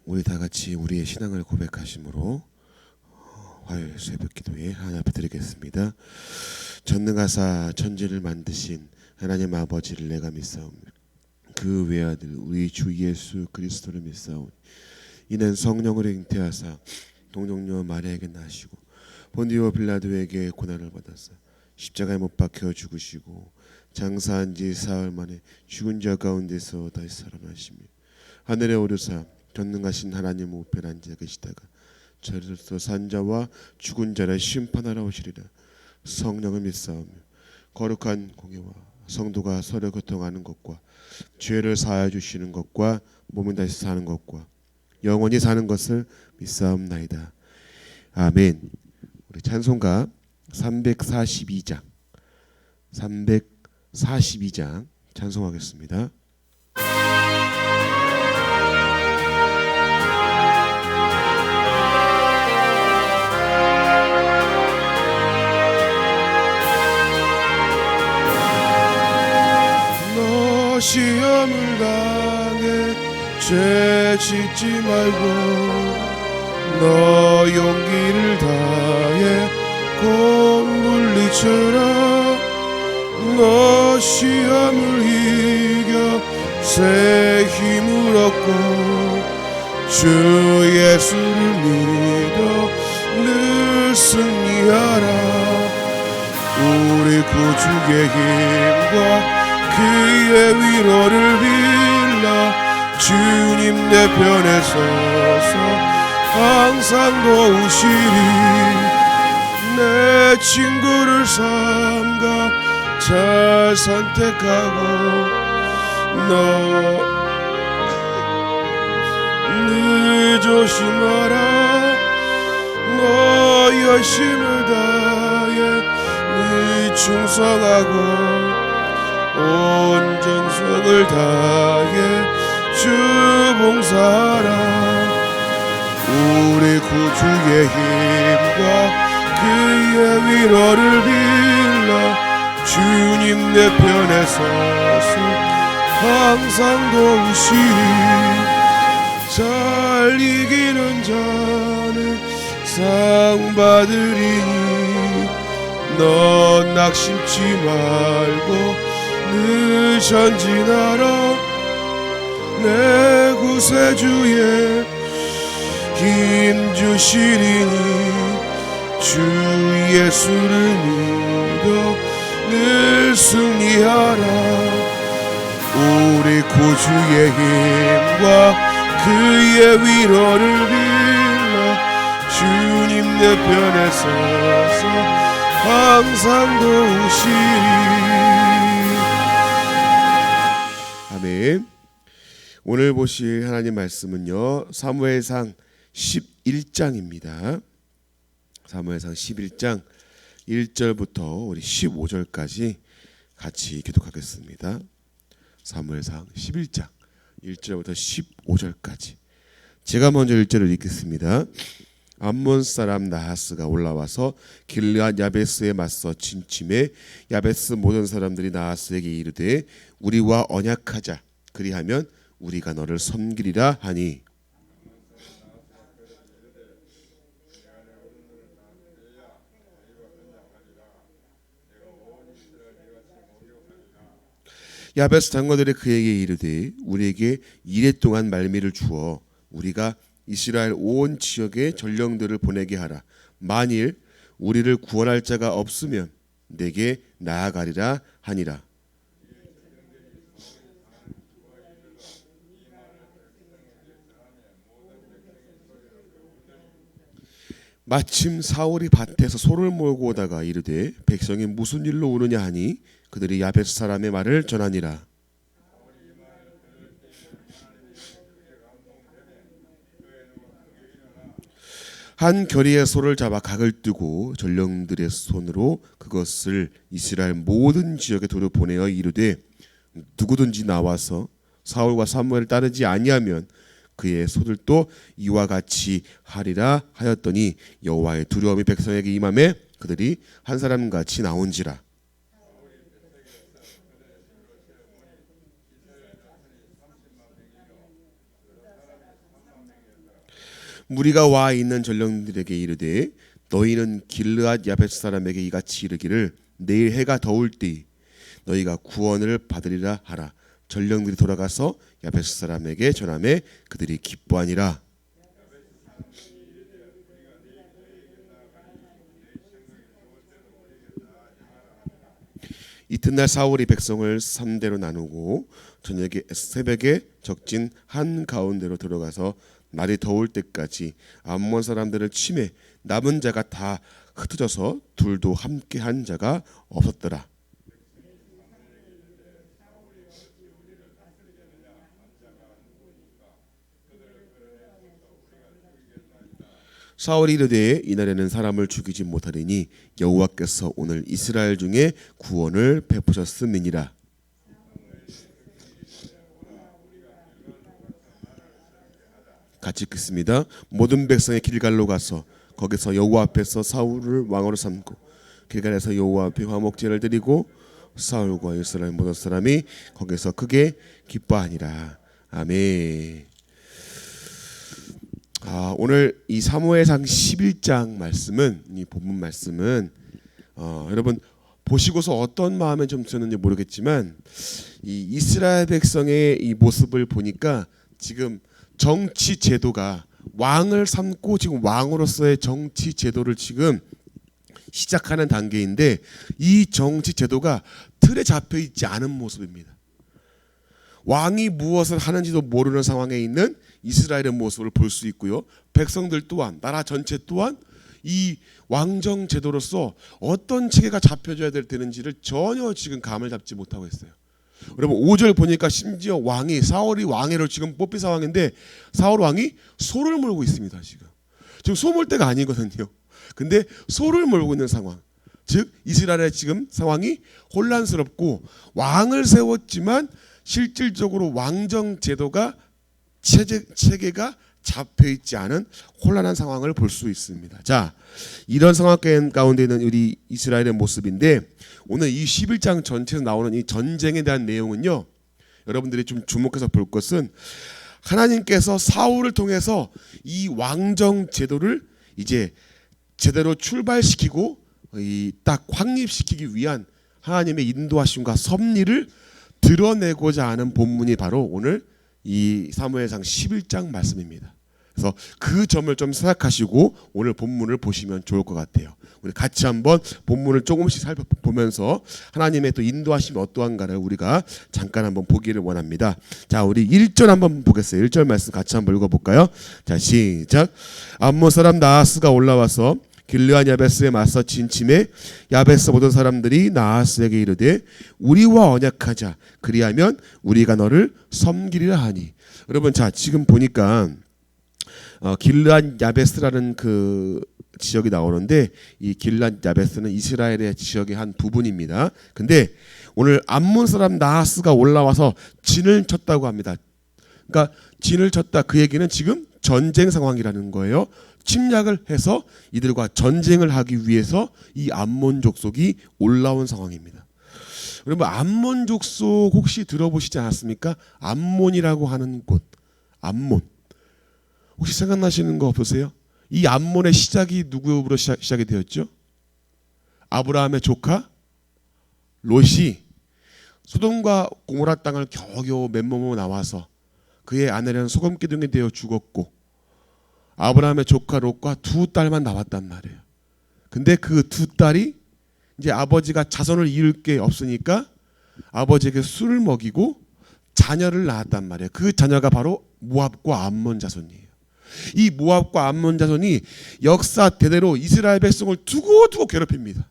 우리 다 같이 우리의 신앙을 고백하심으로 화요일 새벽 기도에 하나님 앞에 드리겠습니다. 전능하사 천지를 만드신 하나님 아버지를 내가 믿사오며 그 외아들 우리 주 예수 그리스도를 믿사오니 이는 성령으로 잉태하사 동정녀 마리아에게 나시고 본디오 빌라도에게 고난을 받았사 십자가에 못 박혀 죽으시고 장사한 지 사흘 만에 죽은 자 가운데서 다시 살아나시며 하늘에 오르사 전능하신 하나님 우편에 앉아 계시다가 저리로서 산자와 죽은 자를 심판하러 오시리라. 성령을 믿사오며 거룩한 공예와 성도가 서로 교통하는 것과 죄를 사하여 주시는 것과 몸을 다시 사는 것과 영원히 사는 것을 믿사옵나이다. 아멘. 우리 찬송가 342장 찬송하겠습니다. 너 시험을 당해 죄 짓지 말고 너 용기를 다해 곧 물리쳐라. 너 시험을 이겨 새 힘을 얻고 주 예수를 믿어 늘 승리하라. 우리 구주의 힘과 그의 위로를 빌라. 주님 내 편에 서서 항상 도우시리. 내 친구를 삼가 잘 선택하고 너 늘 조심하라. 너 열심을 다해 늘 충성하고 온 정성을 다해 주 봉사하라. 우리 구주의 힘과 그의 위로를 빌라. 주님 내 편에 서서 항상 도우시리. 잘 이기는 자는 상 받으리니 넌 낙심치 말고 늘 전진하라. 내 구세주의 힘 주시리니 주 예수를 믿어 늘 승리하라. 우리 구주의 힘과 그의 위로를 빌라. 주님 내 편에 서서 항상 도우시리. 아멘. 오늘 보실 하나님 말씀은요, 사무엘상 11장입니다. 사무엘상 11장 1절부터 우리 15절까지 같이 기독하겠습니다. 사무엘상 11장 1절부터 15절까지 제가 먼저 1절을 읽겠습니다. 암몬 사람 나하스가 올라와서 길르앗 야베스에 맞서 진침해 야베스 모든 사람들이 나하스에게 이르되 우리와 언약하자. 그리하면 우리가 너를 섬기리라 하니 야베스 장로들이 그에게 이르되 우리에게 이레 동안 말미를 주어 우리가 이스라엘 온 지역에 전령들을 보내게 하라. 만일 우리를 구원할 자가 없으면 내게 나아가리라 하니라. 마침 사울이 밭에서 소를 몰고 오다가 이르되 백성이 무슨 일로 오느냐 하니 그들이 야베스 사람의 말을 전하니라. 한 결의의 소를 잡아 각을 뜨고 전령들의 손으로 그것을 이스라엘 모든 지역에 도로 보내어 이르되 누구든지 나와서 사울과 사무엘을 따르지 아니하면 그의 소들도 이와 같이 하리라 하였더니 여호와의 두려움이 백성에게 임하매 그들이 한 사람같이 나온지라. 무리가 와 있는 전령들에게 이르되 너희는 길르앗 야베스 사람에게 이같이 이르기를 내일 해가 더울 때 너희가 구원을 받으리라 하라. 전령들이 돌아가서 야베스 사람에게 전하매 그들이 기뻐하니라. 이튿날 사울이 백성을 3대로 나누고 저녁에 새벽에 적진 한 가운데로 들어가서 날이 더울 때까지 암몬 사람들을 치매 남은 자가 다 흩어져서 둘도 함께 한 자가 없었더라. 사울이 이르되 이날에는 사람을 죽이지 못하리니 여호와께서 오늘 이스라엘 중에 구원을 베푸셨음이니라. 같이 읽겠습니다. 모든 백성의 길갈로 가서 거기서 여호와 앞에서 사울을 왕으로 삼고 길갈에서 여호와 앞에 화목제를 드리고 사울과 이스라엘 모든 사람이 거기서 크게 기뻐하니라. 아멘. 오늘 이 사무엘상 11장 말씀은, 이 본문 말씀은 여러분 보시고서 어떤 마음에 좀 드는지 모르겠지만 이 이스라엘 백성의 이 모습을 보니까 지금 정치 제도가 왕을 삼고 지금 왕으로서의 정치 제도를 지금 시작하는 단계인데 이 정치 제도가 틀에 잡혀 있지 않은 모습입니다. 왕이 무엇을 하는지도 모르는 상황에 있는 이스라엘의 모습을 볼 수 있고요. 백성들 또한 나라 전체 또한 이 왕정 제도로서 어떤 체계가 잡혀져야 되는지를 전혀 지금 감을 잡지 못하고 있어요. 여러분 5절 보니까 심지어 사울이 왕위를 지금 뽑힌 상황인데 사울 왕이 소를 몰고 있습니다. 지금 소 몰 때가 아니거든요. 근데 소를 몰고 있는 상황. 즉 이스라엘의 지금 상황이 혼란스럽고 왕을 세웠지만 실질적으로 왕정 제도가 체계가 잡혀있지 않은 혼란한 상황을 볼 수 있습니다. 자, 이런 상황 가운데 있는 우리 이스라엘의 모습인데 오늘 이 11장 전체에서 나오는 이 전쟁에 대한 내용은요, 여러분들이 좀 주목해서 볼 것은 하나님께서 사울을 통해서 이 왕정 제도를 이제 제대로 출발시키고 딱 확립시키기 위한 하나님의 인도하심과 섭리를 드러내고자 하는 본문이 바로 오늘 이 사무엘상 11장 말씀입니다. 그래서 그 점을 좀 생각하시고 오늘 본문을 보시면 좋을 것 같아요. 우리 같이 한번 본문을 조금씩 살펴보면서 하나님의 또 인도하심이 어떠한가를 우리가 잠깐 한번 보기를 원합니다. 자, 우리 1절 한번 보겠어요. 1절 말씀 같이 한번 읽어볼까요? 자, 시작. 암몬 사람 나하스가 올라와서 길르앗 야베스에 맞서 진침해 야베스 모든 사람들이 나하스에게 이르되 우리와 언약하자 그리하면 우리가 너를 섬기리라 하니. 여러분, 자, 지금 보니까 길르앗 야베스라는 그 지역이 나오는데 이 길르앗 야베스는 이스라엘의 지역의 한 부분입니다. 근데 오늘 암몬 사람 나하스가 올라와서 진을 쳤다고 합니다. 그러니까 진을 쳤다, 그 얘기는 지금 전쟁 상황이라는 거예요. 침략을 해서 이들과 전쟁을 하기 위해서 이 암몬 족속이 올라온 상황입니다. 여러분, 암몬 족속 혹시 들어보시지 않았습니까? 암몬이라고 하는 곳, 암몬. 혹시 생각나시는 거 없으세요? 이 암몬의 시작이 누구로 시작이 되었죠? 아브라함의 조카 롯이 소돔과 고모라 땅을 겨우겨우 맨몸으로 나와서 그의 아내는 소금 기둥이 되어 죽었고 아브라함의 조카 롯과 두 딸만 나왔단 말이에요. 근데 그 두 딸이 이제 아버지가 자손을 이을 게 없으니까 아버지에게 술을 먹이고 자녀를 낳았단 말이에요. 그 자녀가 바로 모압과 암몬 자손이에요. 이 모압과 암몬 자손이 역사 대대로 이스라엘 백성을 두고두고 괴롭힙니다.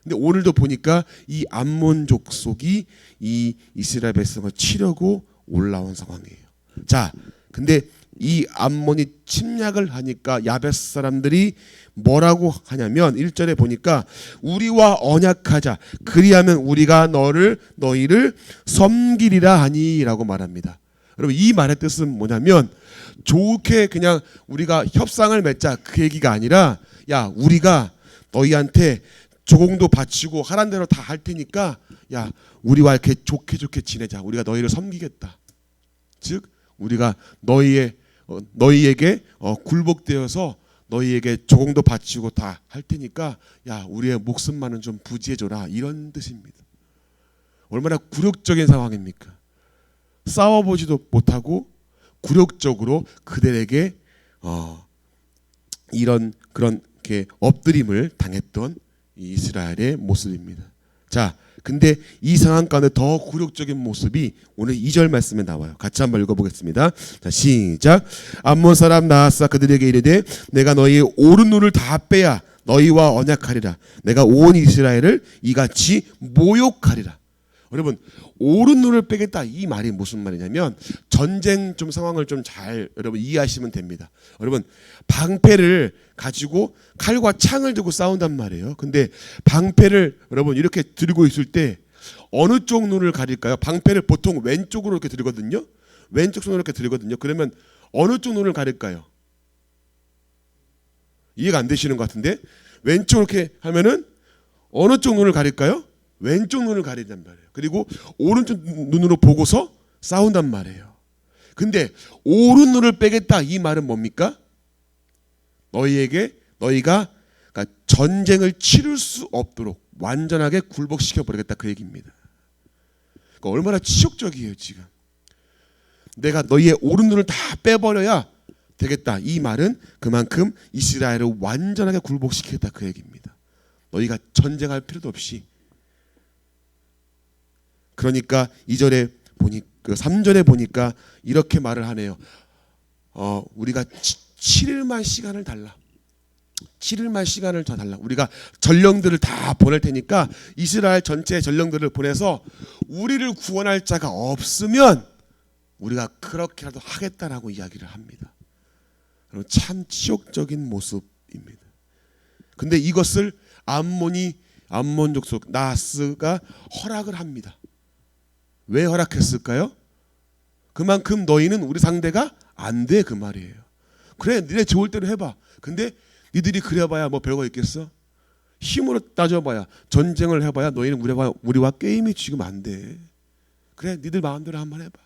근데 오늘도 보니까 이 암몬 족속이 이 이스라엘 백성을 치려고 올라온 상황이에요. 자, 근데 이 암몬이 침략을 하니까 야베스 사람들이 뭐라고 하냐면 1절에 보니까 우리와 언약하자 그리하면 우리가 너희를 섬기리라 하니라고 말합니다. 여러분, 이 말의 뜻은 뭐냐면 좋게 그냥 우리가 협상을 맺자 그 얘기가 아니라, 야, 우리가 너희한테 조공도 바치고 하란 대로 다 할 테니까 야, 우리와 이렇게 좋게 지내자. 우리가 너희를 섬기겠다. 즉 우리가 너희의 너희에게 굴복되어서 너희에게 조공도 바치고 다 할 테니까 야 우리의 목숨만은 좀 부지해줘라 이런 뜻입니다. 얼마나 굴욕적인 상황입니까? 싸워보지도 못하고 굴욕적으로 그들에게 이런 그런 이렇게 엎드림을 당했던 이스라엘의 모습입니다. 자, 근데 이 상황 가운데 더 굴욕적인 모습이 오늘 2절 말씀에 나와요. 같이 한번 읽어보겠습니다. 자, 시작. 암몬 사람 나아사 그들에게 이르되 내가 너희의 오른 눈을 다 빼야 너희와 언약하리라. 내가 온 이스라엘을 이같이 모욕하리라. 여러분, 오른 눈을 빼겠다 이 말이 무슨 말이냐면 전쟁 좀 상황을 좀 잘 여러분 이해하시면 됩니다. 여러분, 방패를 가지고 칼과 창을 들고 싸운단 말이에요. 근데 방패를 여러분 이렇게 들고 있을 때 어느 쪽 눈을 가릴까요? 방패를 보통 왼쪽으로 이렇게 들거든요. 왼쪽 손으로 이렇게 들거든요. 그러면 어느 쪽 눈을 가릴까요? 이해가 안 되시는 것 같은데 왼쪽 이렇게 하면은 어느 쪽 눈을 가릴까요? 왼쪽 눈을 가린단 말이에요. 그리고 오른쪽 눈으로 보고서 싸운단 말이에요. 근데 오른 눈을 빼겠다 이 말은 뭡니까? 너희가 그러니까 전쟁을 치를 수 없도록 완전하게 굴복시켜 버리겠다 그 얘기입니다. 그러니까 얼마나 치욕적이에요 지금. 내가 너희의 오른 눈을 다 빼버려야 되겠다 이 말은 그만큼 이스라엘을 완전하게 굴복시키겠다 그 얘기입니다. 너희가 전쟁할 필요도 없이. 그러니까 2절에 보니 3절에 보니까 이렇게 말을 하네요. 우리가 7일만 시간을 달라. 7일만 시간을 더 달라. 우리가 전령들을 다 보낼 테니까 이스라엘 전체 전령들을 보내서 우리를 구원할 자가 없으면 우리가 그렇게라도 하겠다라고 이야기를 합니다. 참 치욕적인 모습입니다. 근데 이것을 암몬 족속 나하스가 허락을 합니다. 왜 허락했을까요? 그만큼 너희는 우리 상대가 안 돼 그 말이에요. 그래 니네 좋을 대로 해봐. 근데 니들이 그래봐야 뭐 별거 있겠어? 힘으로 따져봐야 전쟁을 해봐야 너희는 우리와 게임이 지금 안 돼. 그래 니들 마음대로 한번 해봐.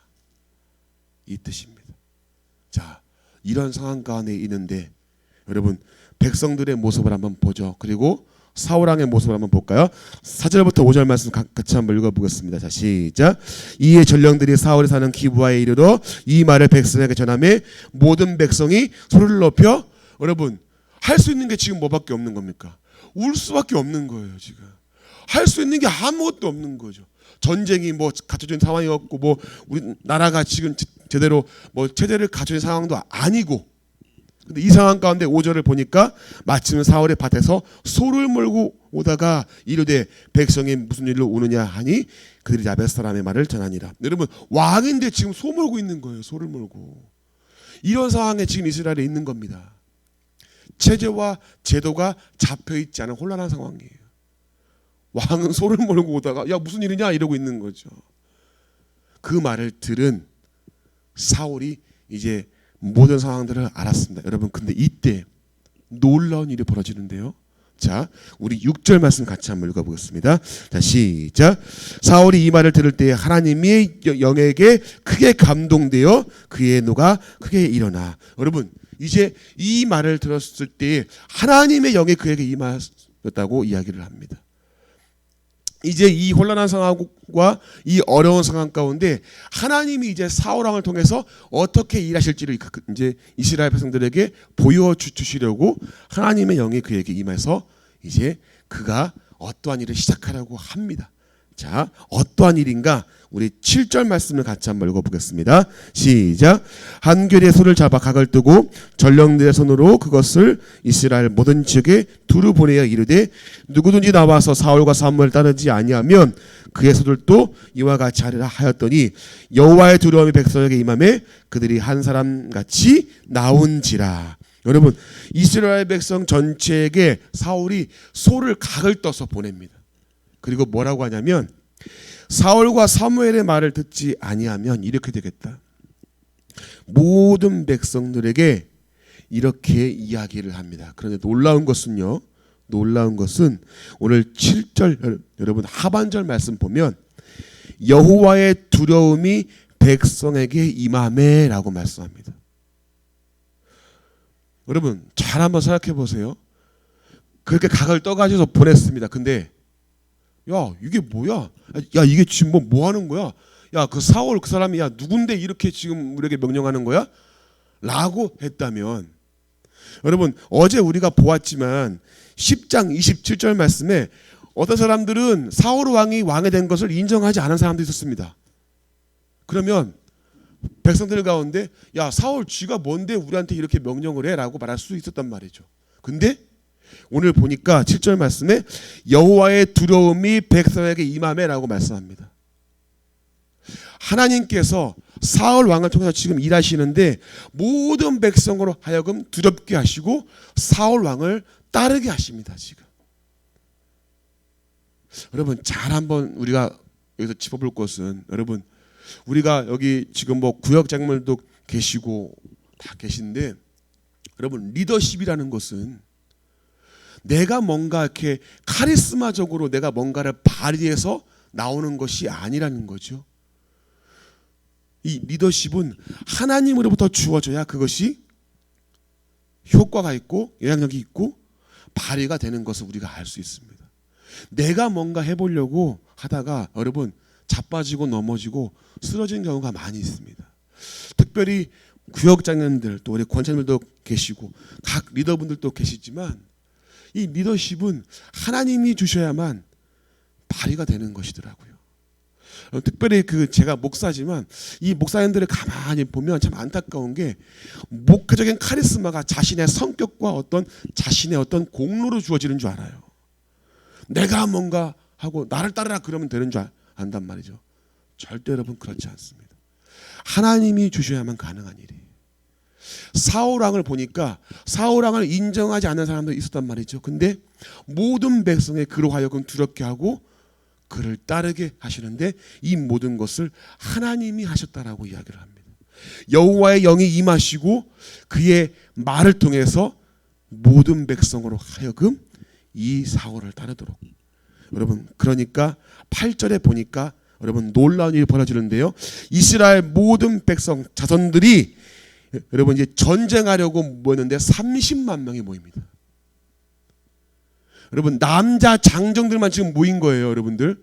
이 뜻입니다. 자, 이런 상황 가운데 있는데 여러분 백성들의 모습을 한번 보죠. 그리고 사울왕의 모습을 한번 볼까요? 4절부터 5절 말씀 같이 한번 읽어보겠습니다. 자, 시작. 이에 전령들이 사울이 사는 기브아에 이르러 이 말을 백성에게 전하매 모든 백성이 소리를 높여 여러분 할 수 있는 게 지금 뭐밖에 없는 겁니까? 울 수밖에 없는 거예요. 지금 할 수 있는 게 아무것도 없는 거죠. 전쟁이 뭐 갖춰진 상황이 없고 뭐 우리 나라가 지금 제대로 뭐 체제를 갖춰진 상황도 아니고 근데 이 상황 가운데 5절을 보니까 마침 사울의 밭에서 소를 몰고 오다가 이르되 백성이 무슨 일로 오느냐 하니 그들이 야베스 사람의 말을 전하니라. 여러분 왕인데 지금 소 몰고 있는 거예요. 소를 몰고. 이런 상황에 지금 이스라엘에 있는 겁니다. 체제와 제도가 잡혀있지 않은 혼란한 상황이에요. 왕은 소를 몰고 오다가 야 무슨 일이냐 이러고 있는 거죠. 그 말을 들은 사울이 이제 모든 상황들을 알았습니다. 여러분 근데 이때 놀라운 일이 벌어지는데요. 자, 우리 6절 말씀 같이 한번 읽어보겠습니다. 자, 시작. 사울이 이 말을 들을 때 하나님의 영에게 크게 감동되어 그의 노가 크게 일어나. 여러분 이제 이 말을 들었을 때 하나님의 영이 그에게 임하였다고 이야기를 합니다. 이제 이 혼란한 상황과 이 어려운 상황 가운데 하나님이 이제 사울왕을 통해서 어떻게 일하실지를 이제 이스라엘 백성들에게 보여주시려고 하나님의 영이 그에게 임해서 이제 그가 어떠한 일을 시작하려고 합니다. 자, 어떠한 일인가? 우리 7절 말씀을 같이 한번 읽어보겠습니다. 시작. 한 괴리의 소를 잡아 각을 뜨고 전령들의 손으로 그것을 이스라엘 모든 지역에 두루 보내어 이르되 누구든지 나와서 사울과 사무엘을 따르지 아니하면 그의 소들도 이와 같이 하리라 하였더니 여호와의 두려움이 백성에게 임하매 그들이 한 사람같이 나온지라. 여러분 이스라엘 백성 전체에게 사울이 소를 각을 떠서 보냅니다. 그리고 뭐라고 하냐면 사울과 사무엘의 말을 듣지 아니하면 이렇게 되겠다. 모든 백성들에게 이렇게 이야기를 합니다. 그런데 놀라운 것은 오늘 7절 여러분 하반절 말씀 보면 여호와의 두려움이 백성에게 임하매라고 말씀합니다. 여러분 잘 한번 생각해 보세요. 그렇게 각을 떠가지고 보냈습니다. 근데 야 이게 뭐야? 야 이게 지금 뭐 하는 거야? 야 그 사울 그 사람이 야 누군데 이렇게 지금 우리에게 명령하는 거야? 라고 했다면 여러분 어제 우리가 보았지만 10장 27절 말씀에 어떤 사람들은 사울 왕이 왕이 된 것을 인정하지 않은 사람도 있었습니다. 그러면 백성들 가운데 야 사울 쥐가 뭔데 우리한테 이렇게 명령을 해? 라고 말할 수 있었단 말이죠. 근데 오늘 보니까 7절 말씀에 여호와의 두려움이 백성에게 임하매 라고 말씀합니다. 하나님께서 사울 왕을 통해서 지금 일하시는데 모든 백성으로 하여금 두렵게 하시고 사울 왕을 따르게 하십니다. 지금 여러분 잘 한번 우리가 여기서 짚어볼 것은 여러분 우리가 여기 지금 뭐 구역장들도 계시고 다 계신데 여러분 리더십이라는 것은 내가 뭔가 이렇게 카리스마적으로 내가 뭔가를 발휘해서 나오는 것이 아니라는 거죠. 이 리더십은 하나님으로부터 주어져야 그것이 효과가 있고 영향력이 있고 발휘가 되는 것을 우리가 알 수 있습니다. 내가 뭔가 해보려고 하다가 여러분 자빠지고 넘어지고 쓰러진 경우가 많이 있습니다. 특별히 구역장년들 또 우리 권사님들도 계시고 각 리더분들도 계시지만 이 리더십은 하나님이 주셔야만 발휘가 되는 것이더라고요. 특별히 그 제가 목사지만 이 목사님들을 가만히 보면 참 안타까운 게 목회적인 카리스마가 자신의 성격과 어떤 자신의 어떤 공로로 주어지는 줄 알아요. 내가 뭔가 하고 나를 따르라 그러면 되는 줄 안단 말이죠. 절대 여러분 그렇지 않습니다. 하나님이 주셔야만 가능한 일이에요. 사울 왕을 보니까 사울 왕을 인정하지 않는 사람도 있었단 말이죠. 근데 모든 백성의 그로 하여금 두렵게 하고 그를 따르게 하시는데 이 모든 것을 하나님이 하셨다라고 이야기를 합니다. 여호와의 영이 임하시고 그의 말을 통해서 모든 백성으로 하여금 이 사울을 따르도록. 여러분 그러니까 8절에 보니까 여러분 놀라운 일이 벌어지는데요. 이스라엘 모든 백성 자손들이 여러분 이제 전쟁하려고 모였는데 30만 명이 모입니다. 여러분 남자 장정들만 지금 모인 거예요. 여러분들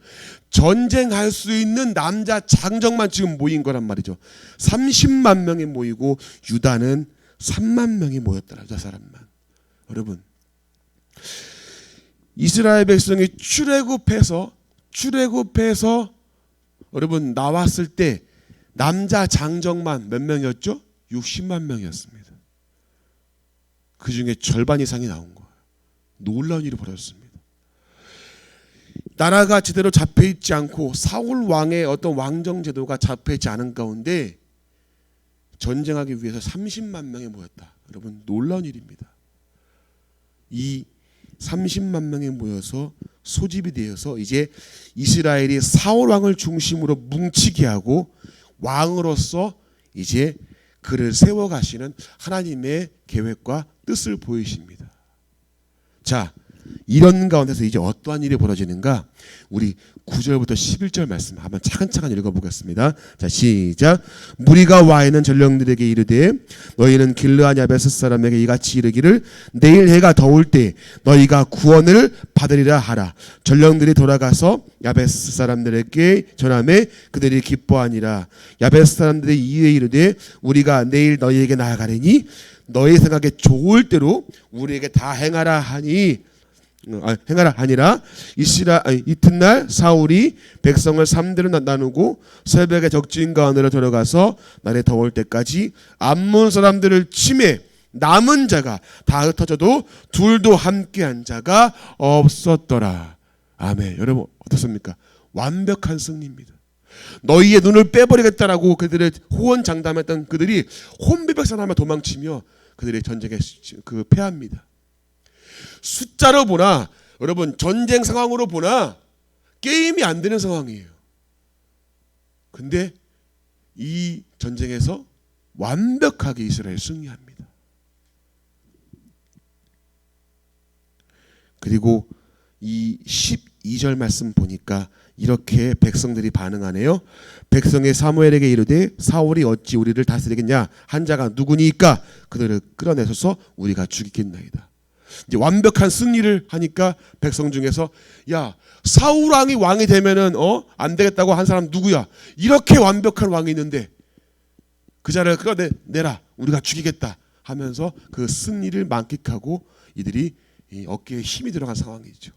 전쟁할 수 있는 남자 장정만 지금 모인 거란 말이죠. 30만 명이 모이고 유다는 3만 명이 모였더라. 유다 사람만. 여러분 이스라엘 백성이 출애굽해서 여러분 나왔을 때 남자 장정만 몇 명이었죠? 60만 명이었습니다. 그 중에 절반 이상이 나온 거예요. 놀라운 일이 벌어졌습니다. 나라가 제대로 잡혀있지 않고 사울 왕의 어떤 왕정 제도가 잡혀있지 않은 가운데 전쟁하기 위해서 30만 명이 모였다. 여러분 놀라운 일입니다. 이 30만 명이 모여서 소집이 되어서 이제 이스라엘이 사울 왕을 중심으로 뭉치게 하고 왕으로서 이제 그를 세워가시는 하나님의 계획과 뜻을 보이십니다. 자, 이런 가운데서 이제 어떠한 일이 벌어지는가? 우리 9절부터 11절 말씀 한번 차근차근 읽어보겠습니다. 자, 시작. 무리가 와 있는 전령들에게 이르되 너희는 길르앗 야베스 사람에게 이같이 이르기를 내일 해가 더울 때 너희가 구원을 받으리라 하라. 전령들이 돌아가서 야베스 사람들에게 전하매 그들이 기뻐하니라. 야베스 사람들이 이에 이르되 우리가 내일 너희에게 나아가리니 너희 생각에 좋을 대로 우리에게 다 행하라 하니라. 이튿날 사울이 백성을 3대로 나누고 새벽에 적진 가운데로 들어가서 날이 더울 때까지 암몬 사람들을 치매 남은 자가 다 흩어져도 둘도 함께한 자가 없었더라. 아멘. 여러분 어떻습니까? 완벽한 승리입니다. 너희의 눈을 빼버리겠다라고 그들의 호언장담했던 그들이 혼비백산하며 도망치며 그들의 전쟁에 패합니다. 숫자로 보나 여러분 전쟁 상황으로 보나 게임이 안 되는 상황이에요. 근데 이 전쟁에서 완벽하게 이스라엘 승리합니다. 그리고 이 2절 말씀 보니까 이렇게 백성들이 반응하네요. 백성의 사무엘에게 이르되 사울이 어찌 우리를 다스리겠냐? 한 자가 누구니까 그들을 끌어내서서 우리가 죽이겠나이다. 이제 완벽한 승리를 하니까 백성 중에서 야, 사울 왕이 왕이 되면은 안 되겠다고 한 사람 누구야? 이렇게 완벽한 왕이 있는데 그 자를 끌어내라. 우리가 죽이겠다 하면서 그 승리를 만끽하고 이들이 어깨에 힘이 들어간 상황이죠.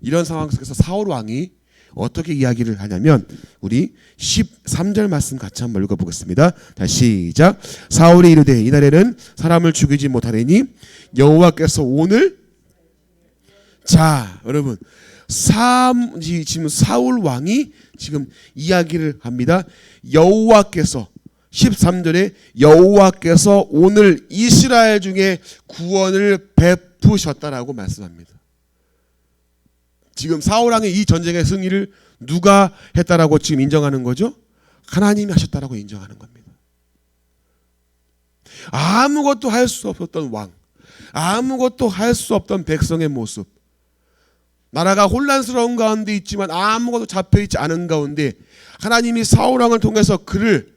이런 상황 속에서 사울 왕이 어떻게 이야기를 하냐면 우리 13절 말씀 같이 한번 읽어보겠습니다. 다시 시작. 사울이 이르되 이날에는 사람을 죽이지 못하리니 여호와께서 오늘 자 여러분 지금 사울 왕이 지금 이야기를 합니다. 여호와께서 13절에 여호와께서 오늘 이스라엘 중에 구원을 베푸셨다라고 말씀합니다. 지금 사울 왕의 이 전쟁의 승리를 누가 했다라고 지금 인정하는 거죠? 하나님이 하셨다라고 인정하는 겁니다. 아무것도 할 수 없었던 왕, 아무것도 할 수 없던 백성의 모습, 나라가 혼란스러운 가운데 있지만 아무것도 잡혀있지 않은 가운데 하나님이 사울 왕을 통해서 그를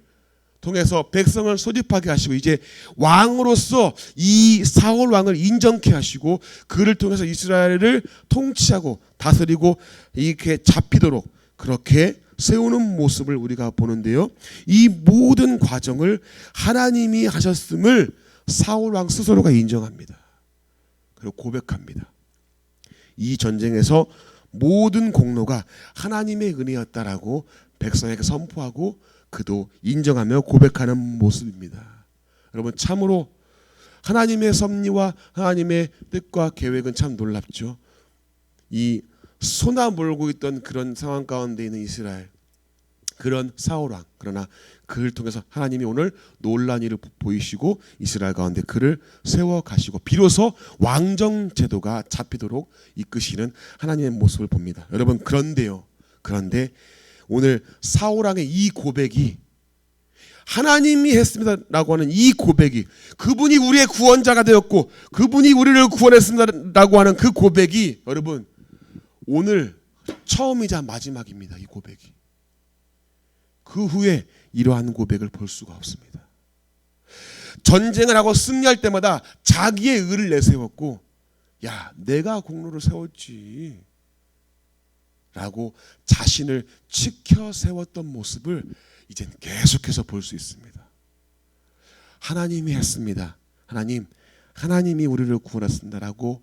통해서 백성을 소집하게 하시고 이제 왕으로서 이 사울 왕을 인정케 하시고 그를 통해서 이스라엘을 통치하고 다스리고 이렇게 잡히도록 그렇게 세우는 모습을 우리가 보는데요. 이 모든 과정을 하나님이 하셨음을 사울 왕 스스로가 인정합니다. 그리고 고백합니다. 이 전쟁에서 모든 공로가 하나님의 은혜였다라고 백성에게 선포하고 그도 인정하며 고백하는 모습입니다. 여러분 참으로 하나님의 섭리와 하나님의 뜻과 계획은 참 놀랍죠. 이 쏟아 몰고 있던 그런 상황 가운데 있는 이스라엘, 그런 사울 왕, 그러나 그를 통해서 하나님이 오늘 놀라운 일을 보이시고 이스라엘 가운데 그를 세워 가시고 비로소 왕정 제도가 잡히도록 이끄시는 하나님의 모습을 봅니다. 여러분 그런데 오늘 사울 왕의 이 고백이 하나님이 했습니다라고 하는 이 고백이 그분이 우리의 구원자가 되었고 그분이 우리를 구원했습니다라고 하는 그 고백이 여러분 오늘 처음이자 마지막입니다. 이 고백이. 그 후에 이러한 고백을 볼 수가 없습니다. 전쟁을 하고 승리할 때마다 자기의 의를 내세웠고 야 내가 공로를 세웠지 라고 자신을 치켜 세웠던 모습을 이젠 계속해서 볼 수 있습니다. 하나님이 했습니다. 하나님이 우리를 구원했습니다라고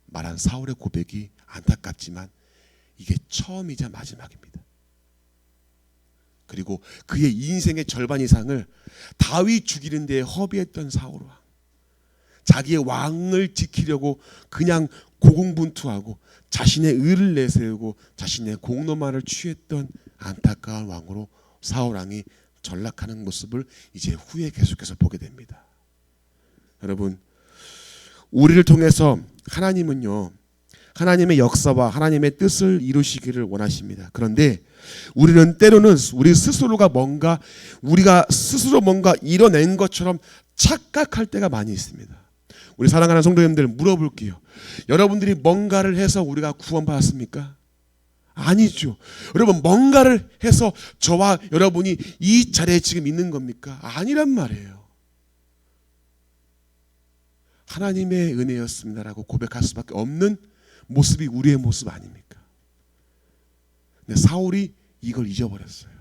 말한 사울의 고백이 안타깝지만 이게 처음이자 마지막입니다. 그리고 그의 인생의 절반 이상을 다윗 죽이는 데에 허비했던 사울 왕, 자기의 왕을 지키려고 그냥 고군분투하고 자신의 의를 내세우고 자신의 공로만을 취했던 안타까운 왕으로 사울 왕이 전락하는 모습을 이제 후에 계속해서 보게 됩니다. 여러분 우리를 통해서 하나님은요 하나님의 역사와 하나님의 뜻을 이루시기를 원하십니다. 그런데 우리는 때로는 우리가 스스로 뭔가 이뤄낸 것처럼 착각할 때가 많이 있습니다. 우리 사랑하는 성도님들 물어볼게요. 여러분들이 뭔가를 해서 우리가 구원받았습니까? 아니죠. 여러분 뭔가를 해서 저와 여러분이 이 자리에 지금 있는 겁니까? 아니란 말이에요. 하나님의 은혜였습니다라고 고백할 수밖에 없는 모습이 우리의 모습 아닙니까? 근데 사울이 이걸 잊어버렸어요.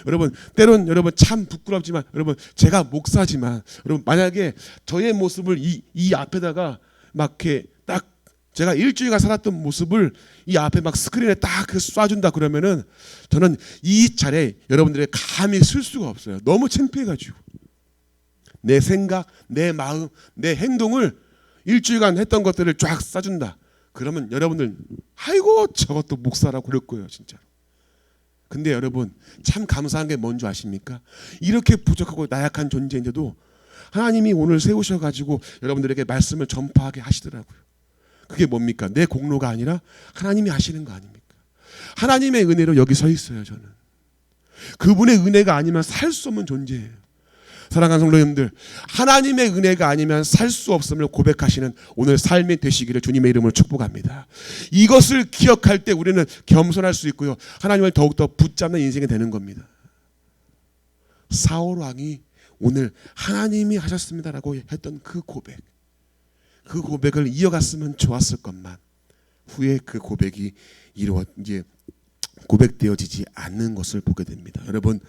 여러분 때론 여러분 참 부끄럽지만 여러분 제가 목사지만 여러분 만약에 저의 모습을 이 앞에다가 막 이렇게 딱 제가 일주일간 살았던 모습을 이 앞에 막 스크린에 딱 쏴준다 그러면은 저는 이 자리에 여러분들의 감히 쓸 수가 없어요. 너무 창피해가지고 내 생각, 내 마음, 내 행동을 일주일간 했던 것들을 쫙 쏴준다. 그러면 여러분들 아이고 저것도 목사라고 그럴 거예요 진짜로. 근데 여러분 참 감사한 게 뭔지 아십니까? 이렇게 부족하고 나약한 존재인데도 하나님이 오늘 세우셔가지고 여러분들에게 말씀을 전파하게 하시더라고요. 그게 뭡니까? 내 공로가 아니라 하나님이 하시는 거 아닙니까? 하나님의 은혜로 여기 서 있어요. 저는 그분의 은혜가 아니면 살 수 없는 존재예요. 사랑하는 성도님들, 하나님의 은혜가 아니면 살 수 없음을 고백하시는 오늘 삶이 되시기를 주님의 이름으로 축복합니다. 이것을 기억할 때 우리는 겸손할 수 있고요, 하나님을 더욱더 붙잡는 인생이 되는 겁니다. 사울 왕이 오늘 하나님이 하셨습니다라고 했던 그 고백을 이어갔으면 좋았을 것만, 후에 그 고백이 이제 고백되어지지 않는 것을 보게 됩니다. 여러분,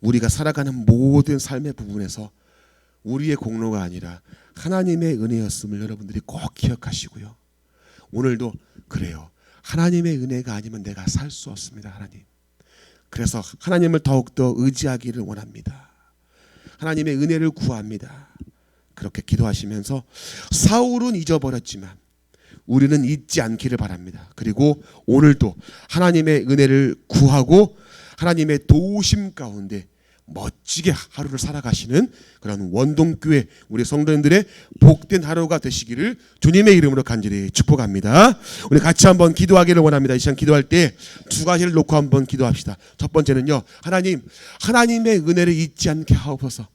우리가 살아가는 모든 삶의 부분에서 우리의 공로가 아니라 하나님의 은혜였음을 여러분들이 꼭 기억하시고요, 오늘도 그래요. 하나님의 은혜가 아니면 내가 살 수 없습니다. 하나님, 그래서 하나님을 더욱더 의지하기를 원합니다. 하나님의 은혜를 구합니다. 그렇게 기도하시면서 사울은 잊어버렸지만 우리는 잊지 않기를 바랍니다. 그리고 오늘도 하나님의 은혜를 구하고 하나님의 도우심 가운데 멋지게 하루를 살아가시는 그런 원동교회 우리 성도님들의 복된 하루가 되시기를 주님의 이름으로 간절히 축복합니다. 우리 같이 한번 기도하기를 원합니다. 이 시간 기도할 때 두 가지를 놓고 한번 기도합시다. 첫 번째는요, 하나님, 하나님의 은혜를 잊지 않게 하옵소서.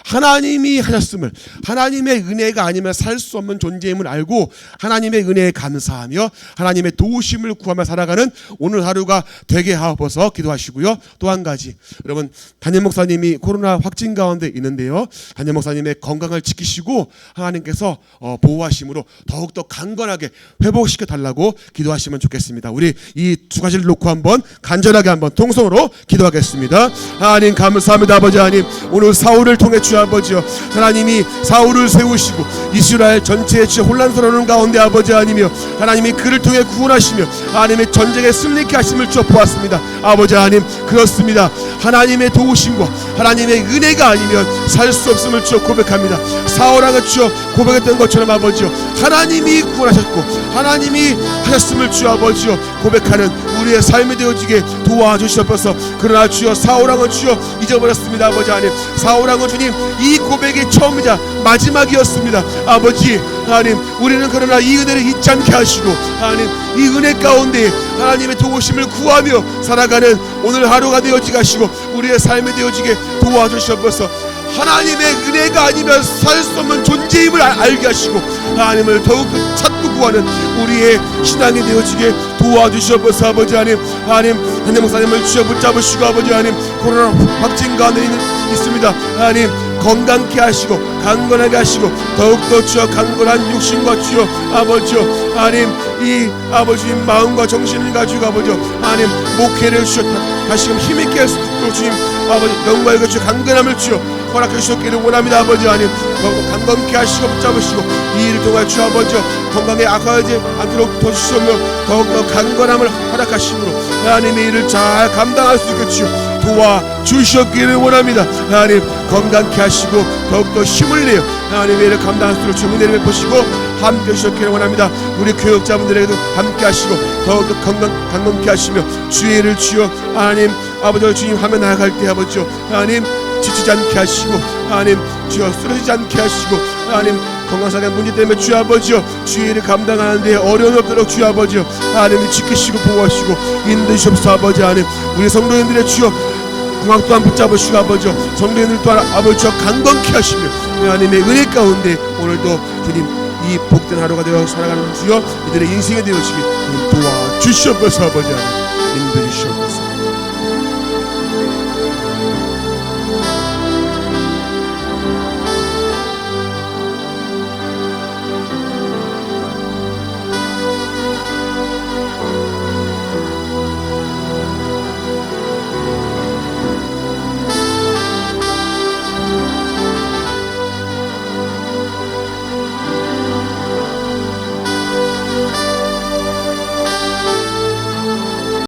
하나님이 하셨음을, 하나님의 은혜가 아니면 살 수 없는 존재임을 알고 하나님의 은혜에 감사하며 하나님의 도우심을 구하며 살아가는 오늘 하루가 되게 하옵소서 기도하시고요. 또 한 가지, 여러분, 담임 목사님이 코로나 확진 가운데 있는데요, 담임 목사님의 건강을 지키시고 하나님께서 보호하심으로 더욱더 강건하게 회복시켜 달라고 기도하시면 좋겠습니다. 우리 이 두 가지를 놓고 한번 간절하게 한번 통성으로 기도하겠습니다. 하나님 감사합니다. 아버지 하나님, 오늘 사울을 통해 주 아버지여, 하나님이 사울을 세우시고 이스라엘 전체의 주 혼란스러운 가운데 아버지 하나님이여, 하나님이 그를 통해 구원하시며 하나님의 전쟁에 승리케 하심을 주 보았습니다. 아버지 하나님, 그렇습니다. 하나님의 도우심과 하나님의 은혜가 아니면 살 수 없음을 주 고백합니다. 사울왕을 주 고백했던 것처럼 아버지여, 하나님이 구원하셨고 하나님이 하셨음을 주 아버지여 고백하는 우리의 삶이 되어지게 도와주시옵소서. 그러나 주여, 사울왕은 주여 잊어버렸습니다. 아버지 하나님, 사울왕은 주님 이 고백이 처음이자 마지막이었습니다. 아버지 하나님, 우리는 그러나 이 은혜를 잊지 않게 하시고 하나님, 이 은혜 가운데 하나님의 도우심을 구하며 살아가는 오늘 하루가 되어지게 하시고 우리의 삶이 되어지게 도와주시옵소서. 하나님의 은혜가 아니면 살 수 없는 존재임을 알게 하시고 하나님을 더욱 찾고 구하는 우리의 신앙이 되어지게 도와주시옵소서. 아버지 하나님, 하나님 담임 목사님을 주여 붙잡으시고 아버지 하나님, 코로나 확진 가운데 있습니다. 하나님 건강케 하시고 강건하게 하시고 더욱더 주여 강건한 육신과 주여 아버지여, 하나님 이 아버지 마음과 정신을 가지고 아버지여, 하나님 목회를 주여 다시금 힘있게 할 수 있도록 주님 아버지 영광을 주여 강건함을 주여 허락해 주셨기를 원합니다. 아버지 하나님, 강건케 하시고 붙잡으시고 이 일을 통해 주 아버지여 건강에 악화하지 않도록 도와주시며 더욱더 강건함을 허락하심으로 하나님의 일을 잘 감당할 수 있게 주여 도와주셨기를 원합니다. 하나님 건강케 하시고 더욱더 힘을 내어 하나님의 일을 감당할 수 있도록 주의 은혜를 베푸시고 함께 해주셨기를 원합니다. 우리 교육자분들에게도 함께 하시고 더욱더 강건케 하시며 주의 일을 주여 하나님 아버지 주님 하며 나아갈 때 아버지요, 하나님 지치지 않게 하시고 하나님 주여 쓰러지지 않게 하시고 하나님 건강상의 문제 때문에 주 아버지요 주의 일을 감당하는데 어려움이 없도록 주 아버지요 하나님이 지키시고 보호하시고 인도하시옵소서. 아버지 하나님, 우리 성도님들의 주여 건강 또한 붙잡으시고 아버지요 성도님들 또한 아버지요 강건케 하시며 하나님의 은혜 가운데 오늘도 주님 이 복된 하루가 되어 살아가는 주여 이들의 인생이 되어지게 도와주시옵소서. 아버지 하나님 인도해 주시옵소서.